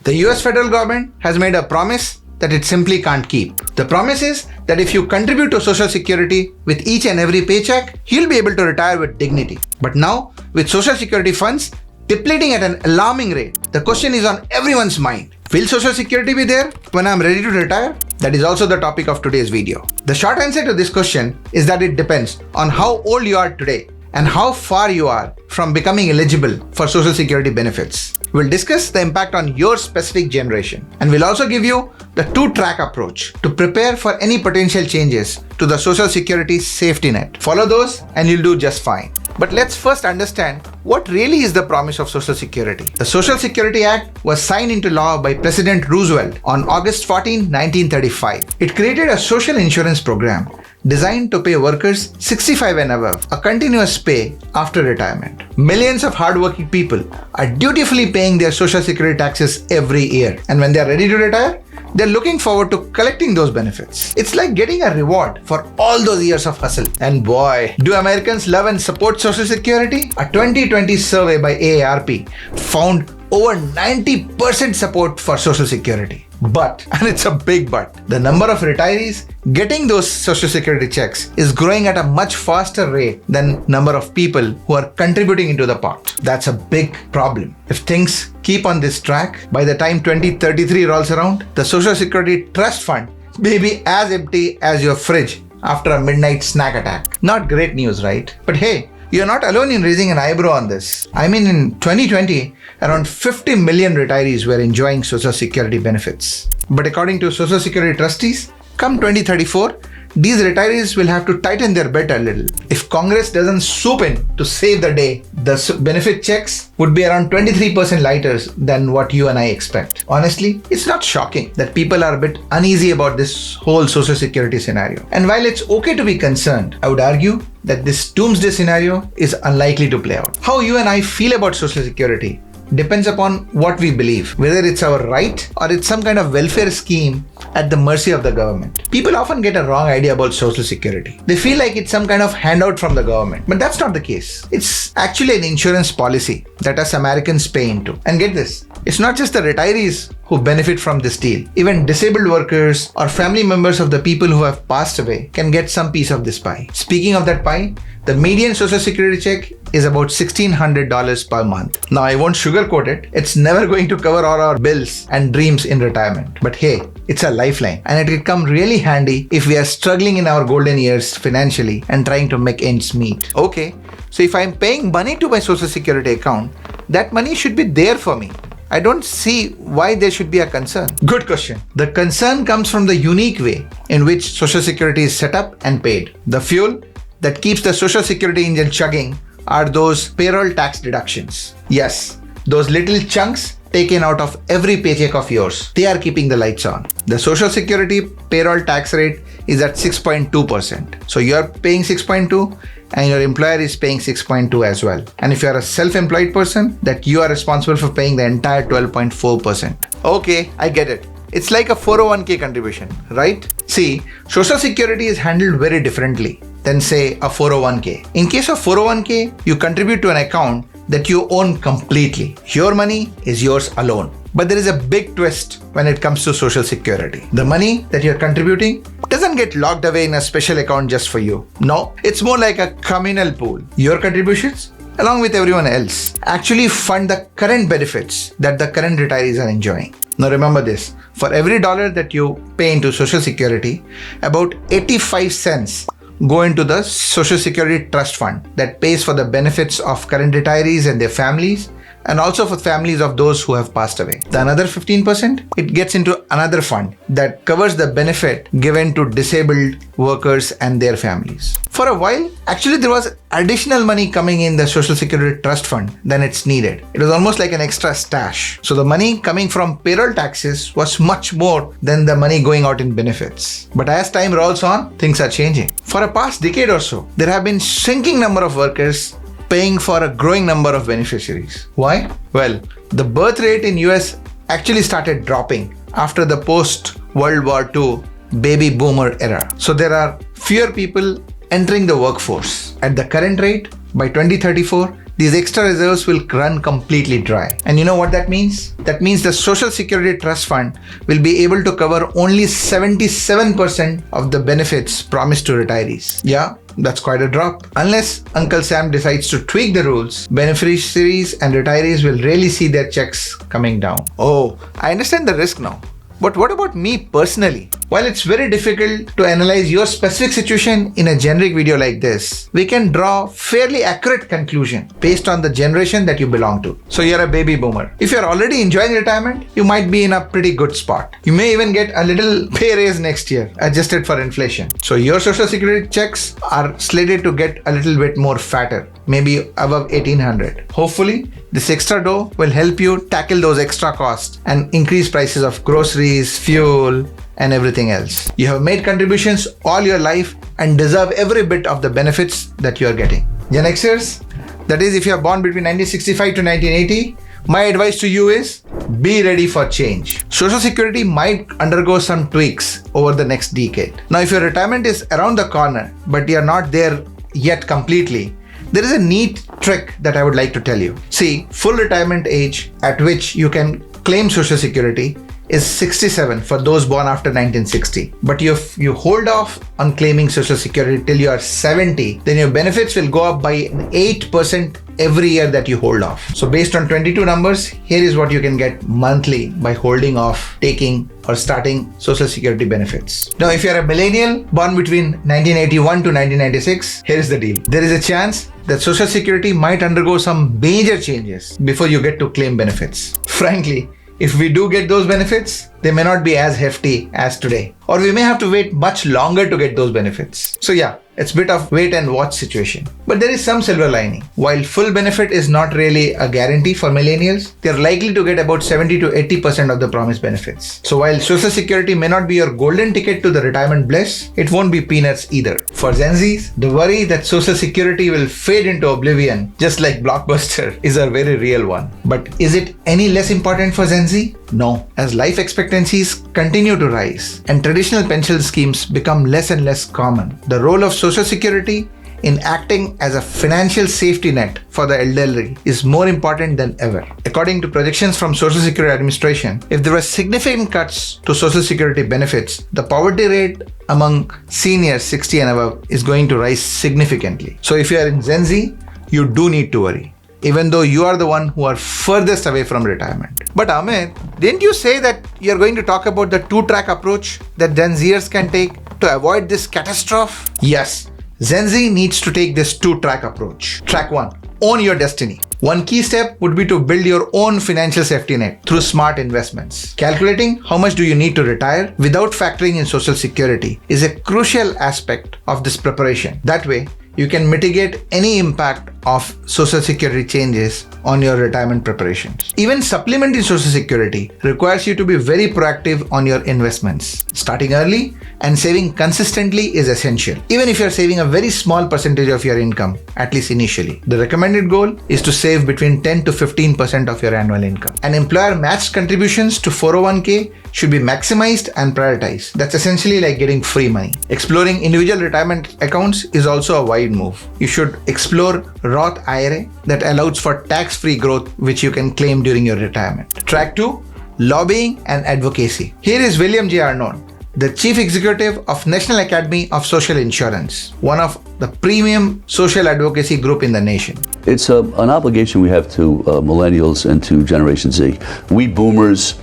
The US federal government has made a promise that it simply can't keep. The promise is that if you contribute to Social Security with each and every paycheck, you'll be able to retire with dignity. But now, with Social Security funds depleting at an alarming rate, the question is on everyone's mind. Will Social Security be there when I'm ready to retire? That is also the topic of today's video. The short answer to this question is that it depends on how old you are today and how far you are from becoming eligible for Social Security benefits. We'll discuss the impact on your specific generation, and we'll also give you the two-track approach to prepare for any potential changes to the Social Security safety net. Follow those and you'll do just fine. But let's first understand what really is the promise of Social Security. The Social Security Act was signed into law by President Roosevelt on August 14, 1935. It created a social insurance program designed to pay workers 65 and above a continuous pay after retirement. Millions of hardworking people are dutifully paying their Social Security taxes every year, and when they are ready to retire, they're looking forward to collecting those benefits. It's like getting a reward for all those years of hustle. And boy, do Americans love and support Social Security? A 2020 survey by AARP found over 90% support for Social Security. But, and it's a big but, the number of retirees getting those Social Security checks is growing at a much faster rate than number of people who are contributing into the pot. That's a big problem. If things keep on this track, by the time 2033 rolls around, the Social Security Trust Fund may be as empty as your fridge after a midnight snack attack. Not great news, right? But hey, you're not alone in raising an eyebrow on this. I mean, in 2020, around 50 million retirees were enjoying Social Security benefits. But according to Social Security trustees, come 2034, these retirees will have to tighten their belt a little. If Congress doesn't swoop in to save the day, the benefit checks would be around 23% lighter than what you and I expect. Honestly, it's not shocking that people are a bit uneasy about this whole Social Security scenario. And while it's okay to be concerned, I would argue that this doomsday scenario is unlikely to play out. How you and I feel about Social Security depends upon what we believe, whether it's our right or it's some kind of welfare scheme at the mercy of the government. People often get a wrong idea about Social Security. They feel like it's some kind of handout from the government, but that's not the case. It's actually an insurance policy that us Americans pay into. And get this, it's not just the retirees who benefit from this deal. Even disabled workers or family members of the people who have passed away can get some piece of this pie. Speaking of that pie, the median Social Security check is about $1,600 per month. Now, I won't sugarcoat it. It's never going to cover all our bills and dreams in retirement. But hey, it's a lifeline, and it can come really handy if we are struggling in our golden years financially and trying to make ends meet. Okay, so if I'm paying money to my Social Security account, that money should be there for me. I don't see why there should be a concern. Good question. The concern comes from the unique way in which Social Security is set up and paid. The fuel that keeps the Social Security engine chugging are those payroll tax deductions. Yes, those little chunks taken out of every paycheck of yours. They are keeping the lights on. The Social Security payroll tax rate is at 6.2%. So you're paying 6.2 and your employer is paying 6.2 as well. And if you're a self-employed person, that you are responsible for paying the entire 12.4%. Okay, I get it. It's like a 401k contribution, right? See, Social Security is handled very differently than say a 401k. In case of 401k, you contribute to an account that you own completely. Your money is yours alone. But there is a big twist when it comes to Social Security. The money that you're contributing doesn't get locked away in a special account just for you. No, it's more like a communal pool. Your contributions, along with everyone else, actually fund the current benefits that the current retirees are enjoying. Now remember this, for every dollar that you pay into Social Security, about 85 cents go into the Social Security Trust Fund that pays for the benefits of current retirees and their families, and also for families of those who have passed away. The another 15%, it gets into another fund that covers the benefit given to disabled workers and their families. For a while, actually there was additional money coming in the Social Security Trust Fund than it's needed. It was almost like an extra stash. So the money coming from payroll taxes was much more than the money going out in benefits. But as time rolls on, things are changing. For a past decade or so, there have been shrinking number of workers paying for a growing number of beneficiaries. Why? Well, the birth rate in US actually started dropping after the post-World War II baby boomer era. So there are fewer people entering the workforce. At the current rate, by 2034, these extra reserves will run completely dry. And you know what that means? That means the Social Security Trust Fund will be able to cover only 77% of the benefits promised to retirees. Yeah, that's quite a drop. Unless Uncle Sam decides to tweak the rules, beneficiaries and retirees will really see their checks coming down. Oh, I understand the risk now. But what about me personally? While it's very difficult to analyze your specific situation in a generic video like this, we can draw fairly accurate conclusion based on the generation that you belong to. So you're a baby boomer. If you're already enjoying retirement, you might be in a pretty good spot. You may even get a little pay raise next year, adjusted for inflation. So your Social Security checks are slated to get a little bit more fatter, maybe above 1800. Hopefully, this extra dough will help you tackle those extra costs and increase prices of groceries, fuel, and everything else. You have made contributions all your life and deserve every bit of the benefits that you are getting. Gen Xers, that is if you are born between 1965 to 1980, my advice to you is be ready for change. Social Security might undergo some tweaks over the next decade. Now, if your retirement is around the corner, but you are not there yet completely, there is a neat trick that I would like to tell you. See, full retirement age at which you can claim Social Security is 67 for those born after 1960. But if you hold off on claiming Social Security till you are 70, then your benefits will go up by 8% every year that you hold off. So based on 22 numbers, here is what you can get monthly by holding off taking or starting Social Security benefits. Now, if you're a millennial born between 1981 to 1996, here is the deal. There is a chance that Social Security might undergo some major changes before you get to claim benefits. Frankly, if we do get those benefits, they may not be as hefty as today, or we may have to wait much longer to get those benefits. So yeah, it's a bit of wait and watch situation. But there is some silver lining. While full benefit is not really a guarantee for millennials, they're likely to get about 70 to 80% of the promised benefits. So while Social Security may not be your golden ticket to the retirement bliss, it won't be peanuts either. For Gen Zs, the worry that Social Security will fade into oblivion, just like Blockbuster, is a very real one. But is it any less important for Gen Z? No. As life expectancies continue to rise and traditional pension schemes become less and less common, the role of Social Security in acting as a financial safety net for the elderly is more important than ever. According to projections from Social Security Administration, if there were significant cuts to Social Security benefits, the poverty rate among seniors 60 and above is going to rise significantly. So if you are in Gen Z, you do need to worry, even though you are the one who are furthest away from retirement. But Amit, didn't you say that you're going to talk about the two-track approach that Gen Zers can take to avoid this catastrophe? Yes, Gen Z needs to take this two-track approach. Track 1, own your destiny. One key step would be to build your own financial safety net through smart investments. Calculating how much do you need to retire without factoring in Social Security is a crucial aspect of this preparation. That way, you can mitigate any impact of Social Security changes on your retirement preparations. Even supplementing Social Security requires you to be very proactive on your investments. Starting early and saving consistently is essential, even if you're saving a very small percentage of your income, at least initially. The recommended goal is to save between 10 to 15% of your annual income. And employer matched contributions to 401k should be maximized and prioritized. That's essentially like getting free money. Exploring individual retirement accounts is also a wide move. You should explore Roth IRA that allows for tax-free growth which you can claim during your retirement. Track 2, lobbying and advocacy. Here is William J. Arnott, the Chief Executive of National Academy of Social Insurance, one of the premium social advocacy group in the nation. It's an obligation we have to millennials and to Generation Z. We boomers,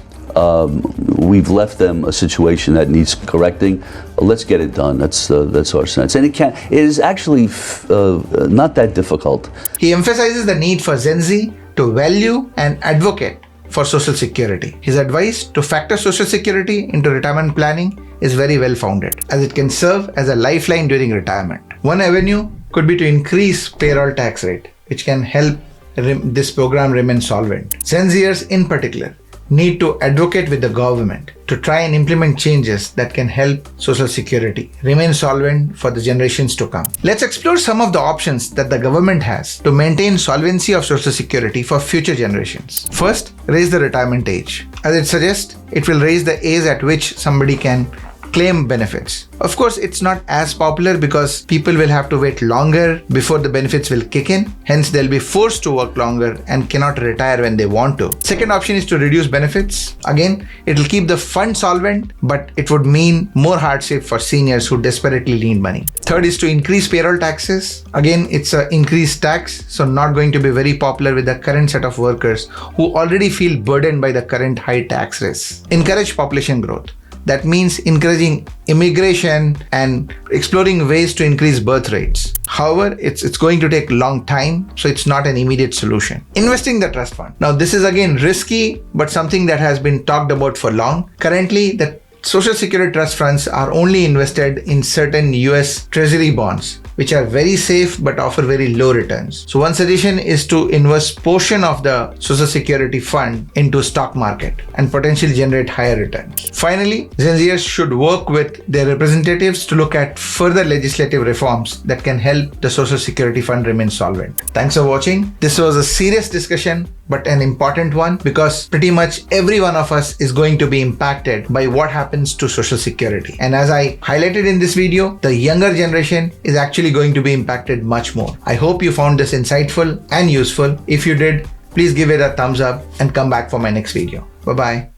we've left them a situation that needs correcting. Let's get it done. That's our sense. And it is actually not that difficult. He emphasizes the need for Gen Z to value and advocate for Social Security. His advice to factor Social Security into retirement planning is very well founded, as it can serve as a lifeline during retirement. One avenue could be to increase payroll tax rate, which can help this program remain solvent. Gen Zers in particular need to advocate with the government to try and implement changes that can help Social Security remain solvent for the generations to come. Let's explore some of the options that the government has to maintain solvency of Social Security for future generations. First, raise the retirement age. As it suggests, it will raise the age at which somebody can claim benefits. Of course, it's not as popular because people will have to wait longer before the benefits will kick in. Hence, they'll be forced to work longer and cannot retire when they want to. Second option is to reduce benefits. Again, it'll keep the fund solvent, but it would mean more hardship for seniors who desperately need money. Third is to increase payroll taxes. Again, it's an increased tax, so not going to be very popular with the current set of workers who already feel burdened by the current high tax rates. Encourage population growth. That means encouraging immigration and exploring ways to increase birth rates. However, it's going to take a long time, so it's not an immediate solution. Investing the trust fund. Now, this is again risky, but something that has been talked about for long. Currently, the Social Security trust funds are only invested in certain US Treasury bonds, which are very safe but offer very low returns. So one suggestion is to invest portion of the Social Security fund into stock market and potentially generate higher returns. Finally, Gen Zers should work with their representatives to look at further legislative reforms that can help the Social Security fund remain solvent. Thanks for watching. This was a serious discussion, but an important one because pretty much every one of us is going to be impacted by what happens to Social Security. And as I highlighted in this video, the younger generation is actually going to be impacted much more. I hope you found this insightful and useful. If you did, please give it a thumbs up and come back for my next video. Bye-bye.